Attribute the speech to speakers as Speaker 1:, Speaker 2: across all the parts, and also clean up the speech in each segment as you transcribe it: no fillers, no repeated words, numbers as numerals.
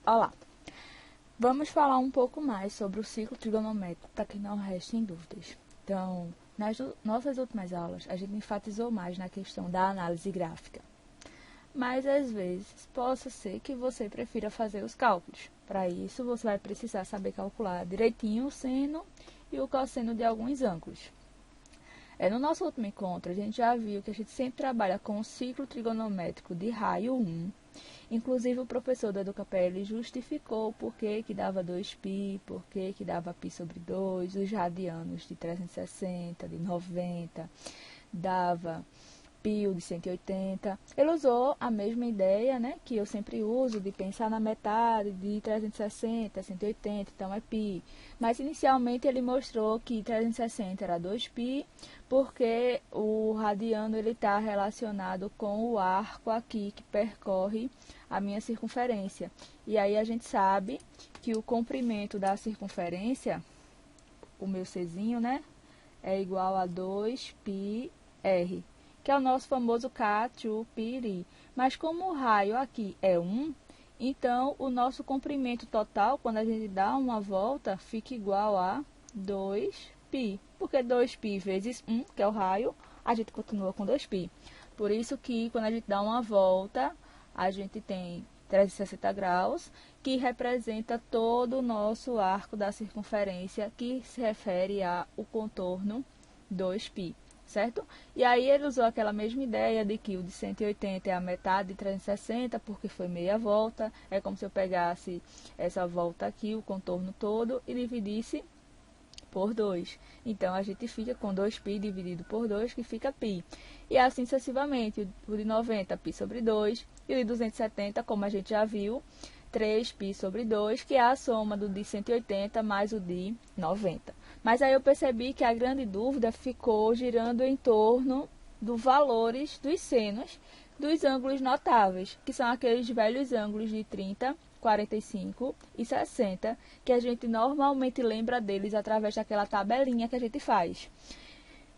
Speaker 1: Olá, vamos falar um pouco mais sobre o ciclo trigonométrico para que não restem dúvidas. Então, nas nossas últimas aulas, a gente enfatizou mais na questão da análise gráfica. Mas, às vezes, possa ser que você prefira fazer os cálculos. Para isso, você vai precisar saber calcular direitinho o seno e o cosseno de alguns ângulos. No nosso último encontro, a gente já viu que a gente sempre trabalha com o ciclo trigonométrico de raio 1. Inclusive, o professor da EducaPL justificou por que dava 2π, por que dava π sobre 2, os radianos de 360, de 90, dava π de 180. Ele usou a mesma ideia, né, que eu sempre uso, de pensar na metade de 360, 180, então é π. Mas, inicialmente, ele mostrou que 360 era 2π, porque o radiano está relacionado com o arco aqui que percorre a minha circunferência. E aí a gente sabe que o comprimento da circunferência, o meu Czinho, né, é igual a 2πr, que é o nosso famoso K2πr. Mas como o raio aqui é 1, então o nosso comprimento total, quando a gente dá uma volta, fica igual a 2π. Porque 2π vezes 1, que é o raio, a gente continua com 2π. Por isso que quando a gente dá uma volta, a gente tem 360 graus, que representa todo o nosso arco da circunferência, que se refere ao contorno 2π, certo? E aí ele usou aquela mesma ideia de que o de 180 é a metade de 360, porque foi meia volta. É como se eu pegasse essa volta aqui, o contorno todo, e dividisse por 2. Então, a gente fica com 2π dividido por 2, que fica π. E assim sucessivamente, o de 90, π sobre 2, e o de 270, como a gente já viu, 3π sobre 2, que é a soma do de 180 mais o de 90. Mas aí eu percebi que a grande dúvida ficou girando em torno dos valores dos senos dos ângulos notáveis, que são aqueles velhos ângulos de 30, 45 e 60, que a gente normalmente lembra deles através daquela tabelinha que a gente faz.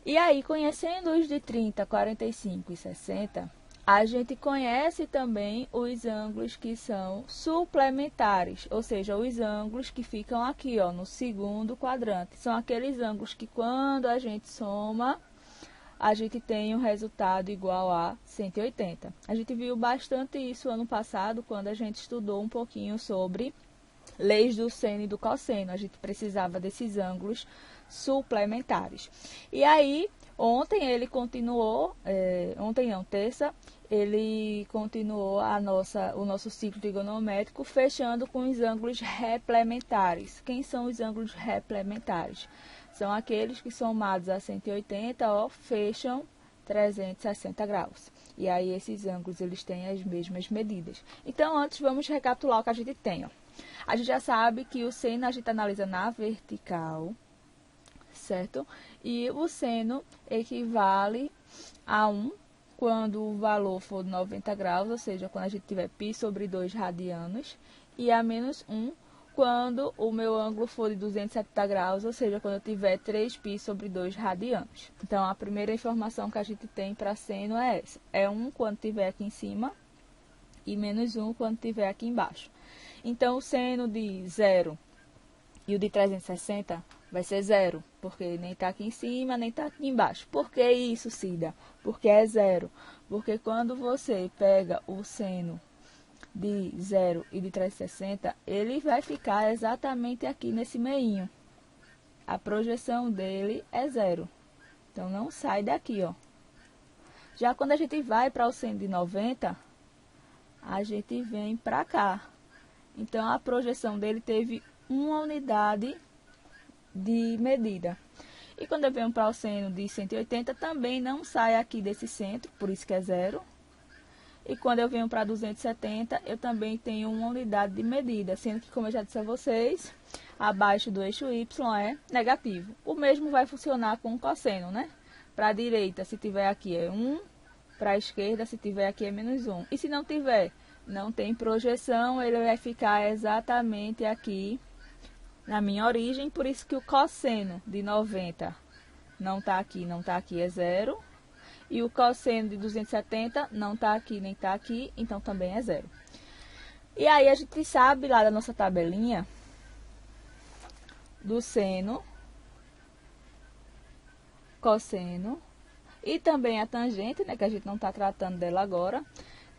Speaker 1: E aí, conhecendo os de 30, 45 e 60, a gente conhece também os ângulos que são suplementares, ou seja, os ângulos que ficam aqui, ó, no segundo quadrante. São aqueles ângulos que, quando a gente soma, a gente tem um resultado igual a 180. A gente viu bastante isso ano passado, quando a gente estudou um pouquinho sobre leis do seno e do cosseno. A gente precisava desses ângulos suplementares. E aí, ontem ele continuou, terça, ele continuou o nosso ciclo trigonométrico, fechando com os ângulos replementares. Quem são os ângulos replementares? São aqueles que somados a 180, ó, fecham 360 graus. E aí esses ângulos eles têm as mesmas medidas. Então, antes vamos recapitular o que a gente tem, ó. A gente já sabe que o seno a gente analisa na vertical, certo? E o seno equivale a 1 quando o valor for de 90 graus, ou seja, quando a gente tiver π sobre 2 radianos, e a menos 1 quando o meu ângulo for de 270 graus, ou seja, quando eu tiver 3π sobre 2 radianos. Então, a primeira informação que a gente tem para seno é essa. É 1 quando estiver aqui em cima e menos 1 quando estiver aqui embaixo. Então, o seno de 0 e o de 360 vai ser 0, porque nem está aqui em cima, nem está aqui embaixo. Por que isso, Cida? Porque é 0. Porque quando você pega o seno de 0 e de 360, ele vai ficar exatamente aqui nesse meinho. A projeção dele é 0. Então, não sai daqui, ó. Já quando a gente vai para o seno de 90, a gente vem para cá. Então, a projeção dele teve uma unidade de medida. E quando eu venho para o seno de 180, também não sai aqui desse centro, por isso que é 0. E quando eu venho para 270, eu também tenho uma unidade de medida, sendo que, como eu já disse a vocês, abaixo do eixo Y é negativo. O mesmo vai funcionar com o cosseno, né? Para a direita, se tiver aqui é 1, para a esquerda, se tiver aqui é menos 1. E se não tiver, não tem projeção, ele vai ficar exatamente aqui na minha origem, por isso que o cosseno de 90 não está aqui, é 0. E o cosseno de 270 não está aqui, nem está aqui, então também é 0. E aí a gente sabe lá da nossa tabelinha do seno, cosseno e também a tangente, né, que a gente não está tratando dela agora,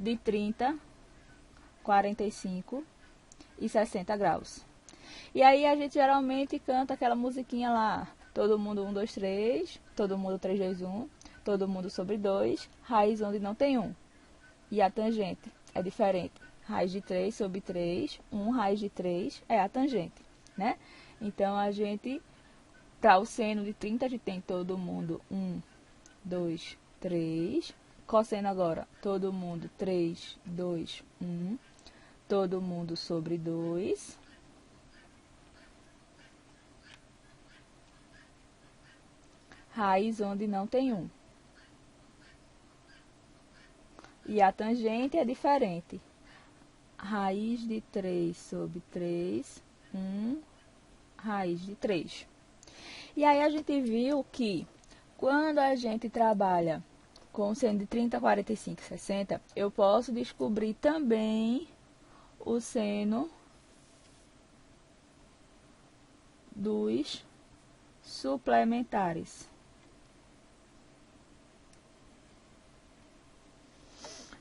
Speaker 1: de 30, 45 e 60 graus. E aí a gente geralmente canta aquela musiquinha lá, todo mundo 1, 2, 3, todo mundo 3, 2, 1, todo mundo sobre 2, raiz onde não tem 1. E a tangente é diferente. Raiz de 3 sobre 3, 1 raiz de 3 é a tangente, né? Então, a gente, para o seno de 30, a gente tem todo mundo 1, 2, 3. Cosseno agora, todo mundo 3, 2, 1. Todo mundo sobre 2. Raiz onde não tem 1. E a tangente é diferente. Raiz de 3 sobre 3, 1, raiz de 3. E aí a gente viu que quando a gente trabalha com seno de 30, 45 e 60, eu posso descobrir também o seno dos suplementares.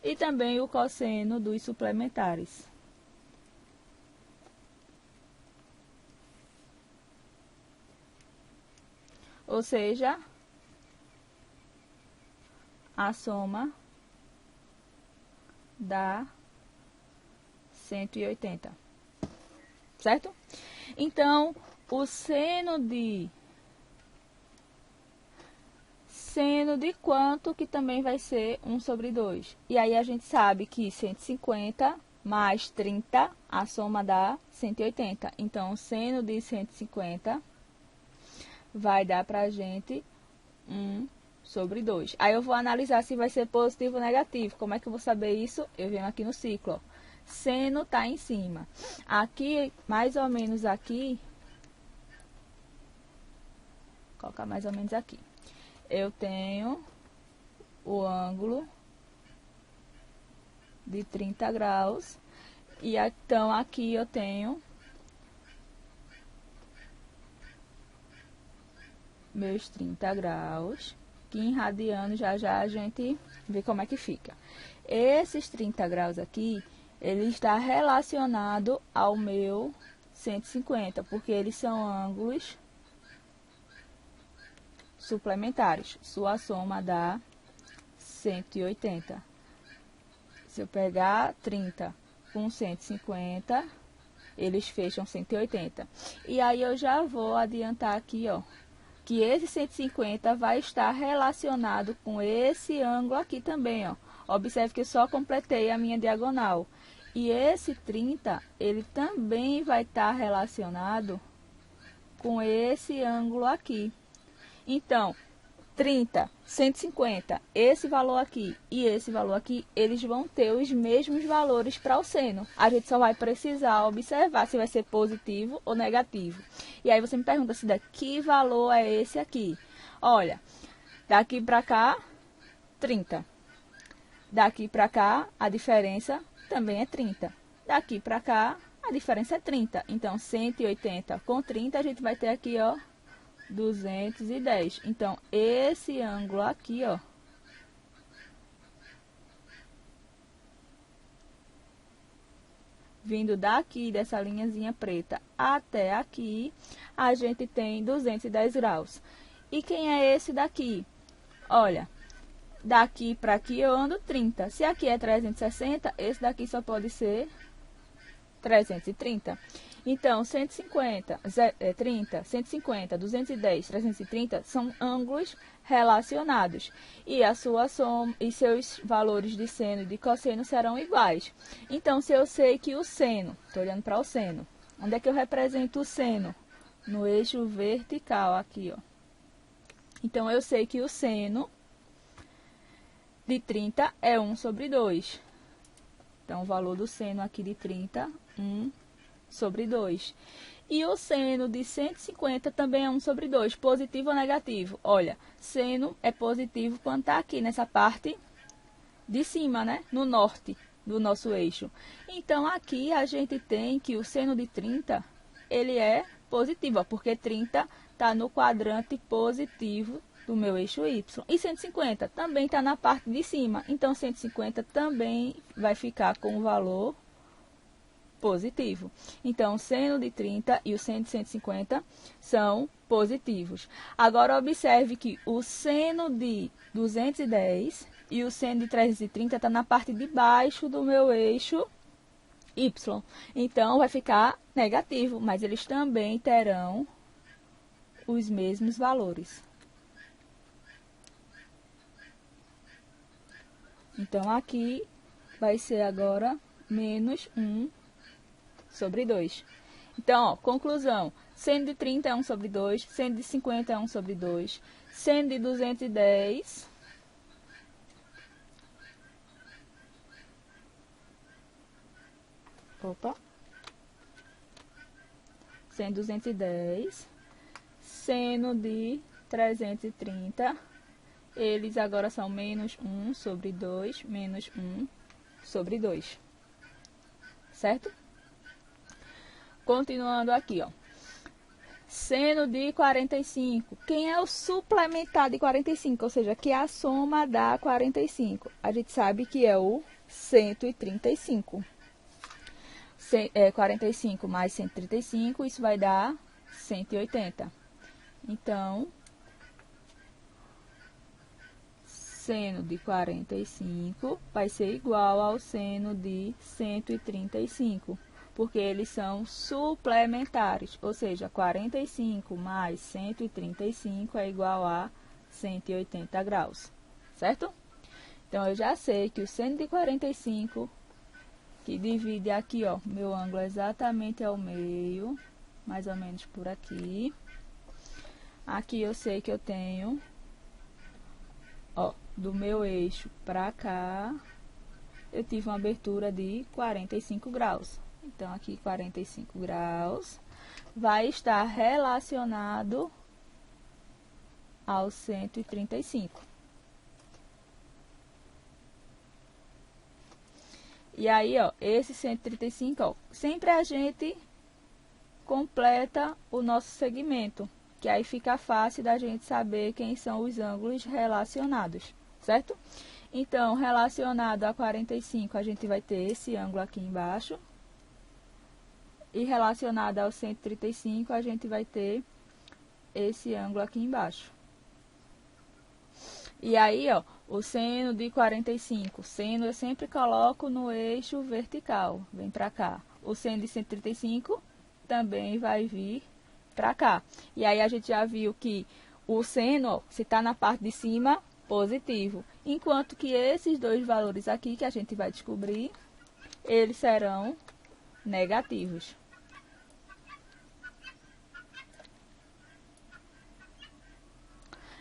Speaker 1: E também o cosseno dos suplementares. Ou seja, a soma dá 180. Certo? Então, o seno de quanto que também vai ser 1 sobre 2. E aí a gente sabe que 150 mais 30, a soma dá 180. Então, o seno de 150 vai dar pra gente 1 sobre 2. Aí eu vou analisar se vai ser positivo ou negativo. Como é que eu vou saber isso? Eu venho aqui no ciclo, ó. Seno tá em cima. Aqui, mais ou menos aqui, vou colocar mais ou menos aqui. Eu tenho o ângulo de 30 graus. E então aqui eu tenho meus 30 graus, que em radiano já a gente vê como é que fica. Esses 30 graus aqui, ele está relacionado ao meu 150, porque eles são ângulos suplementares. Sua soma dá 180. Se eu pegar 30 com 150, eles fecham 180. E aí eu já vou adiantar aqui, ó, que esse 150 vai estar relacionado com esse ângulo aqui também, ó. Observe que eu só completei a minha diagonal. E esse 30, ele também vai estar relacionado com esse ângulo aqui. Então, 30, 150, esse valor aqui e esse valor aqui, eles vão ter os mesmos valores para o seno. A gente só vai precisar observar se vai ser positivo ou negativo. E aí você me pergunta se que valor é esse aqui. Olha, daqui para cá, 30. Daqui para cá, a diferença também é 30. Daqui para cá, a diferença é 30. Então, 180 com 30, a gente vai ter aqui, ó, 210. Então, esse ângulo aqui, ó, vindo daqui, dessa linhazinha preta, até aqui, a gente tem 210 graus. E quem é esse daqui? Olha, daqui para aqui eu ando 30. Se aqui é 360, esse daqui só pode ser 330. Então, 150, 30, 150, 210, 330 são ângulos relacionados. E a sua soma e seus valores de seno e de cosseno serão iguais. Então, se eu sei que o seno, estou olhando para o seno, onde é que eu represento o seno? No eixo vertical, aqui, ó. Então, eu sei que o seno de 30 é 1 sobre 2. Então, o valor do seno aqui de 30, 1 sobre 2. E o seno de 150 também é 1 sobre 2, positivo ou negativo? Olha, seno é positivo quando está aqui nessa parte de cima, né? No norte. do nosso eixo. Então, aqui a gente tem que o seno de 30, ele é positivo, ó, porque 30 está no quadrante positivo do meu eixo Y. E 150 também está na parte de cima. Então, 150 também vai ficar com o valor positivo. Então, o seno de 30 e o seno de 150 são positivos. Agora, observe que o seno de 210 e o seno de 330 está na parte de baixo do meu eixo Y. Então, vai ficar negativo, mas eles também terão os mesmos valores. Então, aqui vai ser agora menos 1 sobre 2. Então, ó, conclusão. Seno de 30 é 1 sobre 2, seno de 50 é 1 sobre 2, seno de 210 seno de 210, seno de 330, eles agora são menos 1 sobre 2, menos 1 sobre 2, certo? Continuando aqui, ó. Seno de 45. Quem é o suplementar de 45? Ou seja, que a soma dá 45. A gente sabe que é o 135. 45 mais 135, isso vai dar 180. Então, seno de 45 vai ser igual ao seno de 135. Porque eles são suplementares, ou seja, 45 mais 135 é igual a 180 graus, certo? Então, eu já sei que o seno de 45, que divide aqui, ó, meu ângulo exatamente ao meio, mais ou menos por aqui. Aqui eu sei que eu tenho, ó, do meu eixo para cá, eu tive uma abertura de 45 graus. Então, aqui 45 graus vai estar relacionado ao 135. E aí, ó, esse 135, ó, sempre a gente completa o nosso segmento, que aí fica fácil da gente saber quem são os ângulos relacionados, certo? Então, relacionado a 45, a gente vai ter esse ângulo aqui embaixo. E relacionado ao 135, a gente vai ter esse ângulo aqui embaixo. E aí, ó, o seno de 45. Seno eu sempre coloco no eixo vertical, vem pra cá. O seno de 135 também vai vir pra cá. E aí, a gente já viu que o seno, ó, se tá na parte de cima, positivo. Enquanto que esses dois valores aqui, que a gente vai descobrir, eles serão negativos.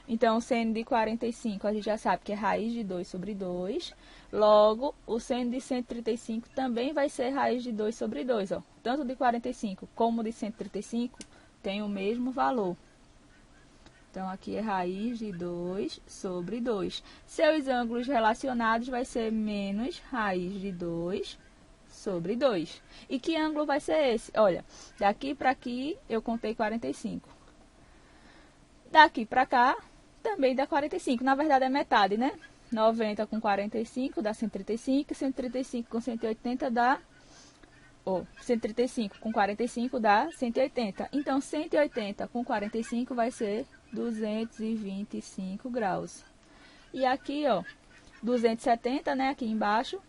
Speaker 1: Então, o seno de 45, a gente já sabe que é raiz de 2 sobre 2. Logo, o seno de 135 também vai ser raiz de 2 sobre 2. Ó. Tanto de 45 como de 135 tem o mesmo valor. Então, aqui é raiz de 2 sobre 2. Seus ângulos relacionados vai ser menos raiz de 2 sobre 2. E que ângulo vai ser esse? Olha, daqui para aqui eu contei 45. Daqui para cá também dá 45. Na verdade é metade, né? 90 com 45 dá 135. 135 com 180 dá... 135 com 45 dá 180. Então, 180 com 45 vai ser 225 graus. E aqui, ó, 270, né? Aqui embaixo,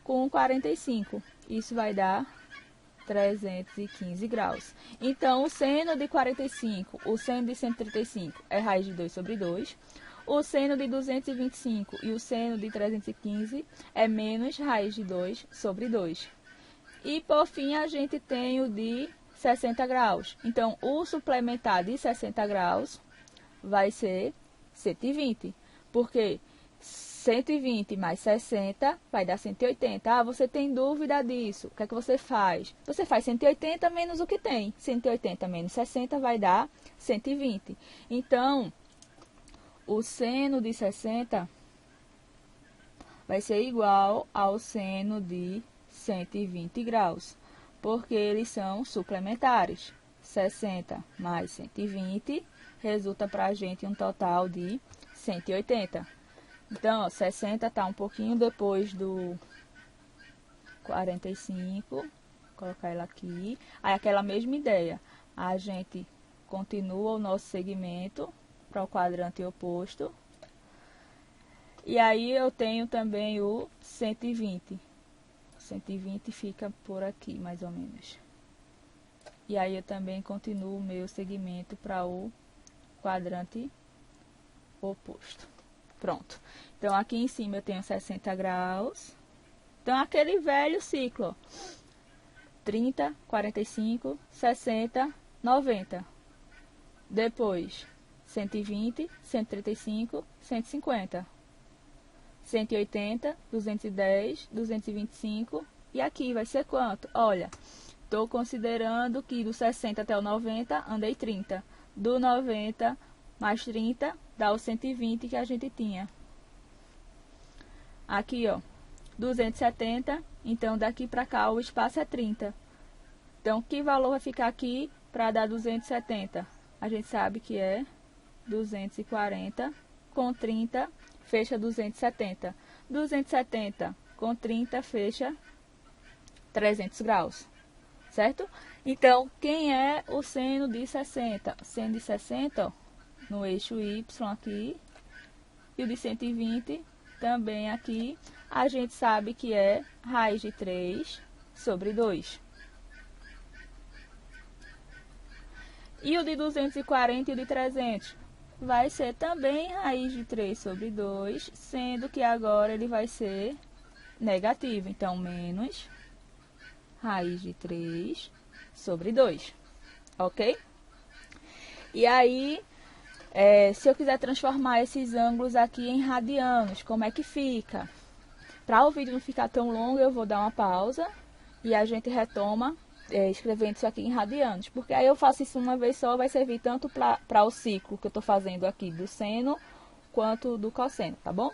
Speaker 1: com 45. Isso vai dar 315 graus. Então, o seno de 45, o seno de 135 é raiz de 2 sobre 2. O seno de 225 e o seno de 315 é menos raiz de 2 sobre 2. E, por fim, a gente tem o de 60 graus. Então, o suplementar de 60 graus vai ser 120. Porque 120 mais 60 vai dar 180. Ah, você tem dúvida disso? O que é que você faz? Você faz 180 menos o que tem. 180 menos 60 vai dar 120. Então, o seno de 60 vai ser igual ao seno de 120 graus, porque eles são suplementares. 60 mais 120 resulta para a gente um total de 180. Então, ó, 60 está um pouquinho depois do 45, vou colocar ela aqui. Aí aquela mesma ideia, a gente continua o nosso segmento para o quadrante oposto. E aí eu tenho também o 120. 120 fica por aqui, mais ou menos. E aí eu também continuo o meu segmento para o quadrante oposto. Pronto. Então, aqui em cima eu tenho 60 graus. Então, aquele velho ciclo, ó. 30, 45, 60, 90. Depois, 120, 135, 150. 180, 210, 225. E aqui vai ser quanto? Olha, estou considerando que do 60 até o 90, andei 30. Do 90 mais 30, dá o 120 que a gente tinha. Aqui, ó, 270. Então, daqui para cá o espaço é 30. Então, que valor vai ficar aqui para dar 270? A gente sabe que é 240 com 30, fecha 270. 270 com 30, fecha 300 graus. Certo? Então, quem é o seno de 60? O seno de 60, ó, no eixo Y aqui, e o de 120 também aqui, a gente sabe que é raiz de 3 sobre 2. E o de 240 e o de 300 vai ser também raiz de 3 sobre 2, sendo que agora ele vai ser negativo. Então, menos raiz de 3 sobre 2, ok? E aí, se eu quiser transformar esses ângulos aqui em radianos, como é que fica? Para o vídeo não ficar tão longo, eu vou dar uma pausa e a gente retoma escrevendo isso aqui em radianos. Porque aí eu faço isso uma vez só, vai servir tanto para o ciclo que eu estou fazendo aqui do seno quanto do cosseno, tá bom?